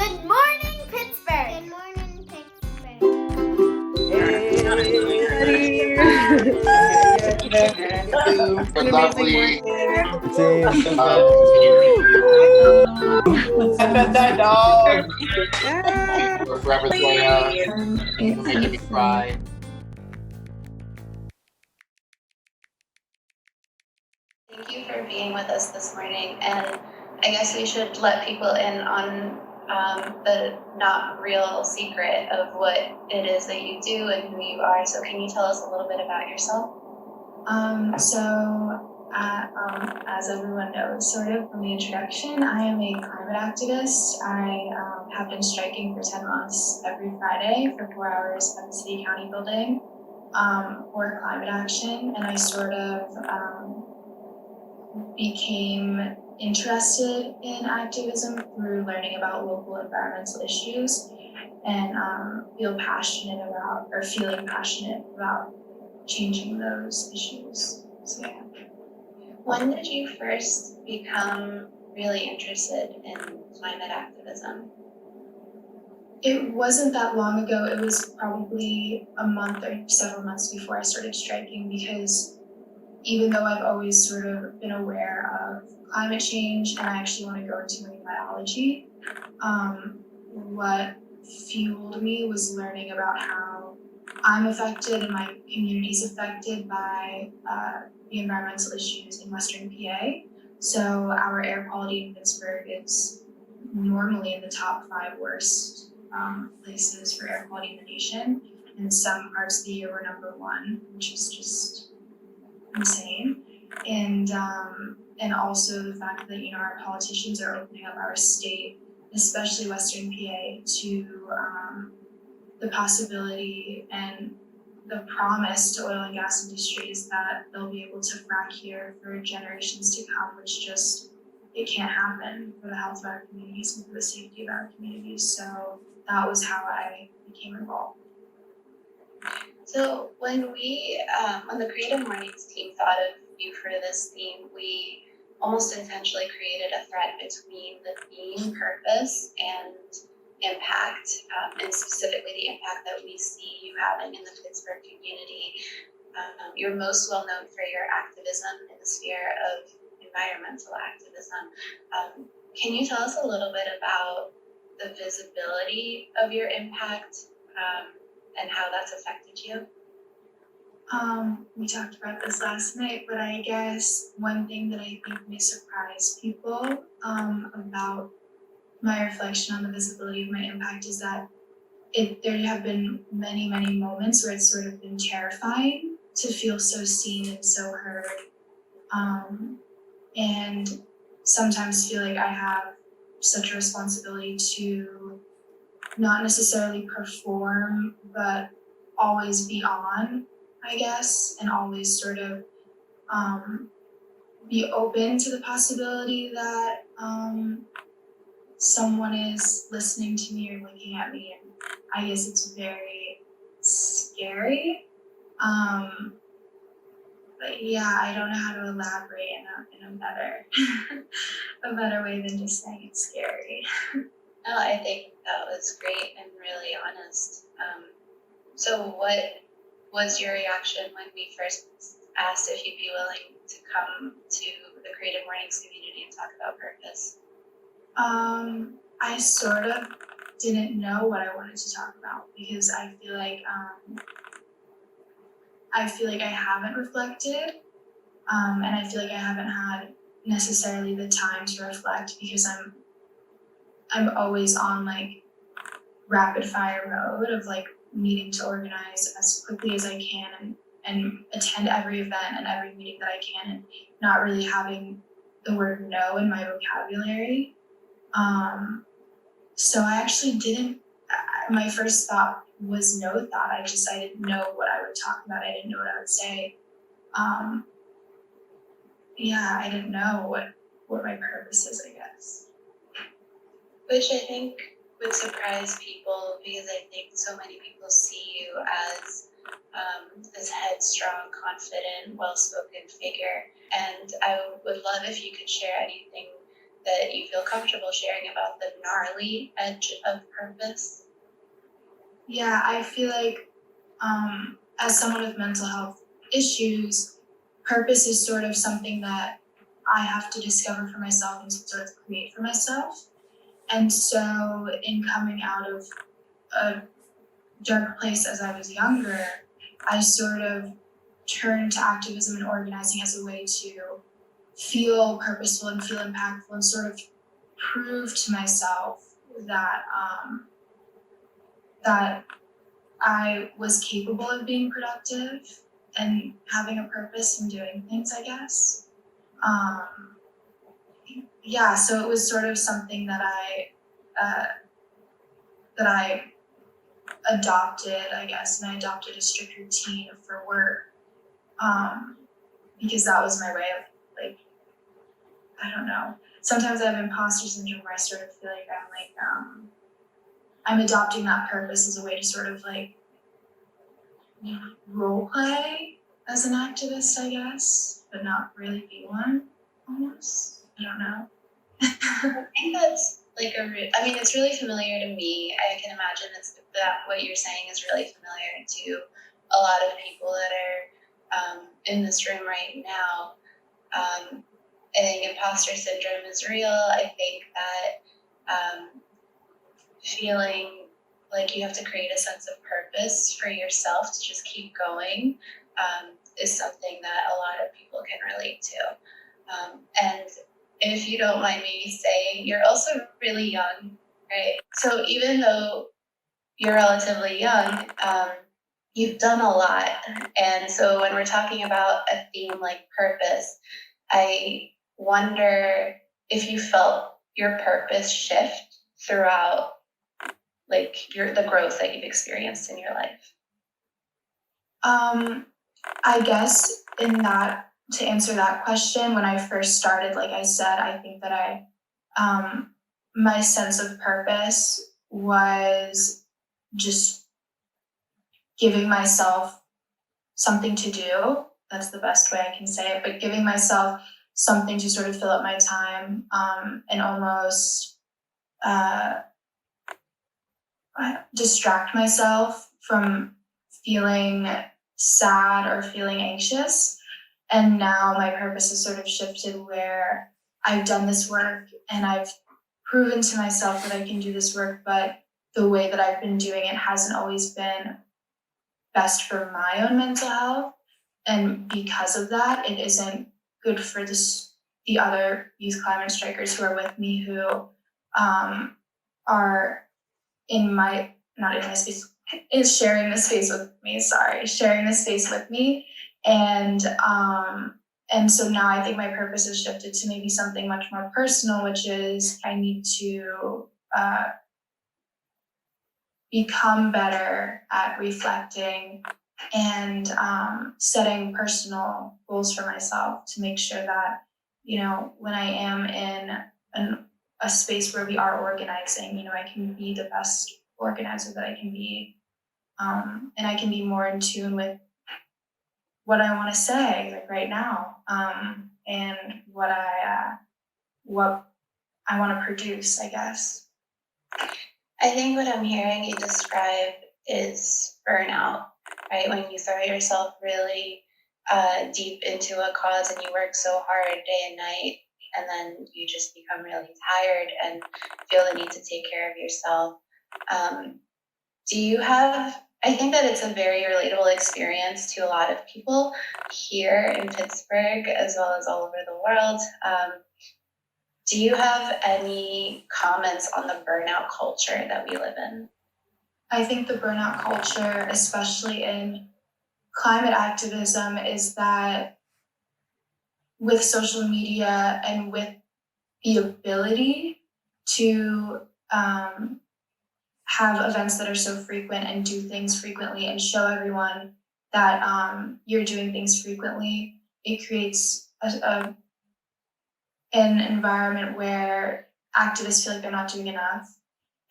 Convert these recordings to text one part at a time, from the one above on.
Good morning, Pittsburgh. Good morning, Pittsburgh. Good lovely. You're forever Toya. You're making me cry. Thank you for being with us this morning, and I guess we should let people in on the not real secret of what it is that you do and who you are. So can you tell us a little bit about yourself? As everyone knows, sort of from the introduction, I am a climate activist. I have been striking for 10 months every Friday for 4 hours at the City County building for climate action, and I sort of became interested in activism through learning about local environmental issues and feeling passionate about changing those issues. So yeah. When did you first become really interested in climate activism? It wasn't that long ago. It was probably a month or several months before I started striking, because even though I've always sort of been aware of climate change and I actually want to go into marine biology, what fueled me was learning about how I'm affected and my community's affected by the environmental issues in Western PA. So our air quality in Pittsburgh is normally in the top 5 worst places for air quality in the nation. And some parts of the year we're number 1, which is just insane. And also the fact that, you know, our politicians are opening up our state, especially Western PA, to the possibility and the promise to oil and gas industries that they'll be able to frack here for generations to come, which just, it can't happen for the health of our communities and for the safety of our communities. So that was how I became involved. So when the Creative Mornings team thought of you for this theme, we almost intentionally created a thread between the theme, purpose, and impact, and specifically the impact that we see you having in the Pittsburgh community. You're most well known for your activism in the sphere of environmental activism. Can you tell us a little bit about the visibility of your impact and how that's affected you? We talked about this last night, but I guess one thing that I think may surprise people about my reflection on the visibility of my impact is that there have been many, many moments where it's sort of been terrifying to feel so seen and so heard, and sometimes feel like I have such a responsibility to not necessarily perform, but always be on, I guess, and always sort of be open to the possibility that someone is listening to me or looking at me, and I guess it's very scary. But yeah, I don't know how to elaborate in a better a better way than just saying it's scary. No, I think that was great and really honest. So what was your reaction when we first asked if you'd be willing to come to the Creative Mornings community and talk about purpose? I sort of didn't know what I wanted to talk about, because I feel like I haven't reflected, and I feel like I haven't had necessarily the time to reflect, because I'm always on like rapid fire mode of like needing to organize as quickly as I can and attend every event and every meeting that I can, and not really having the word no in my vocabulary. So I actually didn't, my first thought was no thought. I didn't know what I would talk about. I didn't know what I would say. Yeah, I didn't know what my purpose is, I guess. Which I think would surprise people, because I think so many people see you as this headstrong, confident, well-spoken figure. And I would love if you could share anything that you feel comfortable sharing about the gnarly edge of purpose? Yeah, I feel like as someone with mental health issues, purpose is sort of something that I have to discover for myself and sort of create for myself. And so, in coming out of a dark place as I was younger, I sort of turned to activism and organizing as a way to feel purposeful and feel impactful and sort of prove to myself that that I was capable of being productive and having a purpose and doing things, I guess. Yeah, so it was sort of something that I adopted, I guess, and I adopted a strict routine for work because that was my way of, like, I don't know. Sometimes I have imposter syndrome where I sort of feel like I'm adopting that purpose as a way to sort of like role play as an activist, I guess, but not really be one, almost. I don't know. I think that's like I mean, it's really familiar to me. I can imagine that what you're saying is really familiar to a lot of people that are in this room right now. I think imposter syndrome is real. I think that feeling like you have to create a sense of purpose for yourself to just keep going is something that a lot of people can relate to. And if you don't mind me saying, you're also really young, right? So even though you're relatively young, you've done a lot. And so when we're talking about a theme like purpose, I wonder if you felt your purpose shift throughout like the growth that you've experienced in your life. I guess to answer that question, when I first started, like I said, I think that my sense of purpose was just giving myself something to do. That's the best way I can say it, but giving myself something to sort of fill up my time and almost distract myself from feeling sad or feeling anxious. And now my purpose has sort of shifted where I've done this work and I've proven to myself that I can do this work, but the way that I've been doing it hasn't always been best for my own mental health. And because of that, it isn't good for the other youth climate strikers who are with me who are not in my space, is sharing the space with me, sharing the space with me. And so now I think my purpose has shifted to maybe something much more personal, which is I need to become better at reflecting and setting personal goals for myself to make sure that, when I am in a space where we are organizing, I can be the best organizer that I can be. And I can be more in tune with what I want to say, like right now, and what I want to produce, I guess. I think what I'm hearing you describe is burnout, right? When you throw yourself really deep into a cause and you work so hard day and night, and then you just become really tired and feel the need to take care of yourself. Do you have, I think that it's a very relatable experience to a lot of people here in Pittsburgh as well as all over the world. Do you have any comments on the burnout culture that we live in? I think the burnout culture, especially in climate activism, is that with social media and with the ability to have events that are so frequent and do things frequently and show everyone that you're doing things frequently, it creates an environment where activists feel like they're not doing enough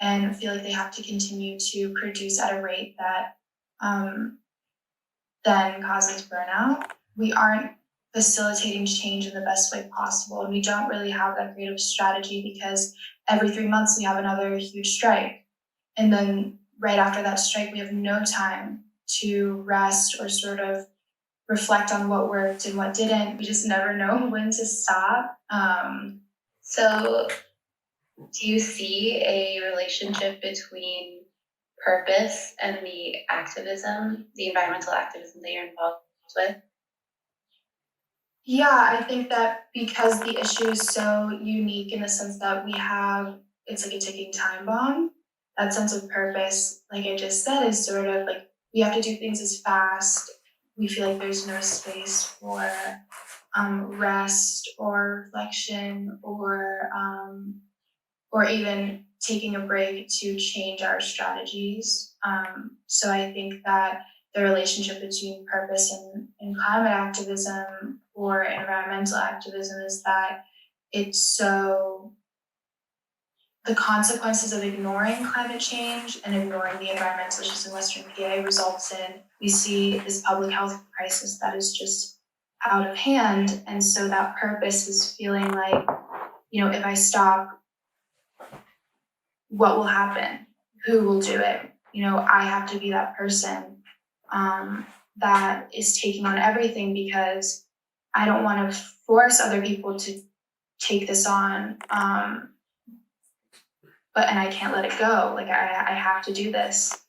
and feel like they have to continue to produce at a rate that then causes burnout. We aren't facilitating change in the best way possible. And we don't really have that creative strategy because every 3 months we have another huge strike. And then right after that strike, we have no time to rest or sort of reflect on what worked and what didn't. We just never know when to stop. So do you see a relationship between purpose and the activism, the environmental activism that you're involved with? Yeah, I think that because the issue is so unique in the sense that it's like a ticking time bomb. That sense of purpose, like I just said, is sort of like we have to do things as fast. We feel like there's no space for rest or reflection or even taking a break to change our strategies. So I think that the relationship between purpose and climate activism or environmental activism is that the consequences of ignoring climate change and ignoring the environmental issues in Western PA results in we see this public health crisis that is just out of hand. And so that purpose is feeling like, if I stop, what will happen? Who will do it? I have to be that person that is taking on everything because I don't want to force other people to take this on. And I can't let it go. Like I have to do this.